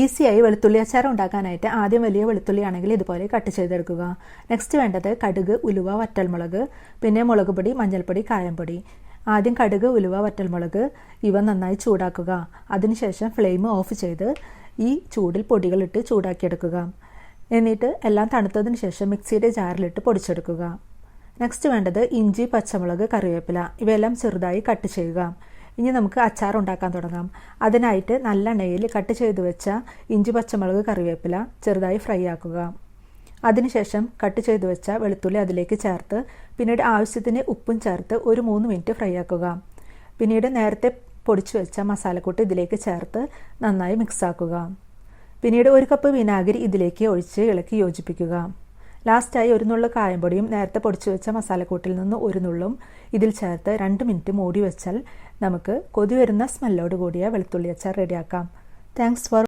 ഈസിയായി വെളുത്തുള്ളി അച്ചാർ ഉണ്ടാക്കാനായിട്ട് ആദ്യം വലിയ വെളുത്തുള്ളി ആണെങ്കിൽ ഇതുപോലെ കട്ട് ചെയ്തെടുക്കുക. നെക്സ്റ്റ് വേണ്ടത് കടുക്, ഉലുവ, വറ്റൽമുളക്, പിന്നെ മുളക് പൊടി, മഞ്ഞൾപ്പൊടി, കായംപൊടി. ആദ്യം കടുക്, ഉലുവ, വറ്റൽമുളക് ഇവ നന്നായി ചൂടാക്കുക. അതിനുശേഷം ഫ്ലെയിം ഓഫ് ചെയ്ത് ഈ ചൂടിൽ പൊടികളിട്ട് ചൂടാക്കിയെടുക്കുക. എന്നിട്ട് എല്ലാം തണുത്തതിന് ശേഷം മിക്സിയുടെ ജാറിലിട്ട് പൊടിച്ചെടുക്കുക. നെക്സ്റ്റ് വേണ്ടത് ഇഞ്ചി, പച്ചമുളക്, കറിവേപ്പില ഇവയെല്ലാം ചെറുതായി കട്ട് ചെയ്യുക. ഇനി നമുക്ക് അച്ചാർ ഉണ്ടാക്കാൻ തുടങ്ങാം. അതിനായിട്ട് നല്ലെണ്ണയിൽ കട്ട് ചെയ്ത് വെച്ച ഇഞ്ചി, പച്ചമുളക്, കറിവേപ്പില ചെറുതായി ഫ്രൈ ആക്കുക. അതിനുശേഷം കട്ട് ചെയ്ത് വെച്ച വെളുത്തുള്ളി അതിലേക്ക് ചേർത്ത് പിന്നീട് ആവശ്യത്തിന് ഉപ്പും ചേർത്ത് ഒരു 3 മിനിറ്റ് ഫ്രൈ ആക്കുക. പിന്നീട് നേരത്തെ പൊടിച്ചു വെച്ച മസാലക്കൂട്ട് ഇതിലേക്ക് ചേർത്ത് നന്നായി മിക്സ് ആക്കുക. പിന്നീട് 1 കപ്പ് വിനാഗിരി ഇതിലേക്ക് ഒഴിച്ച് ഇളക്കി യോജിപ്പിക്കുക. ലാസ്റ്റായി 1 നുള്ളു കായംപൊടിയും നേരത്തെ പൊടിച്ചു വെച്ച മസാലക്കൂട്ടിൽ നിന്ന് 1 നുള്ളും ഇതിൽ ചേർത്ത് 2 മിനിറ്റ് മൂടി വെച്ചാൽ നമുക്ക് കൊതി വരുന്ന സ്മെല്ലോട് കൂടിയ വെളുത്തുള്ളി അച്ചാർ റെഡിയാക്കാം. Thanks for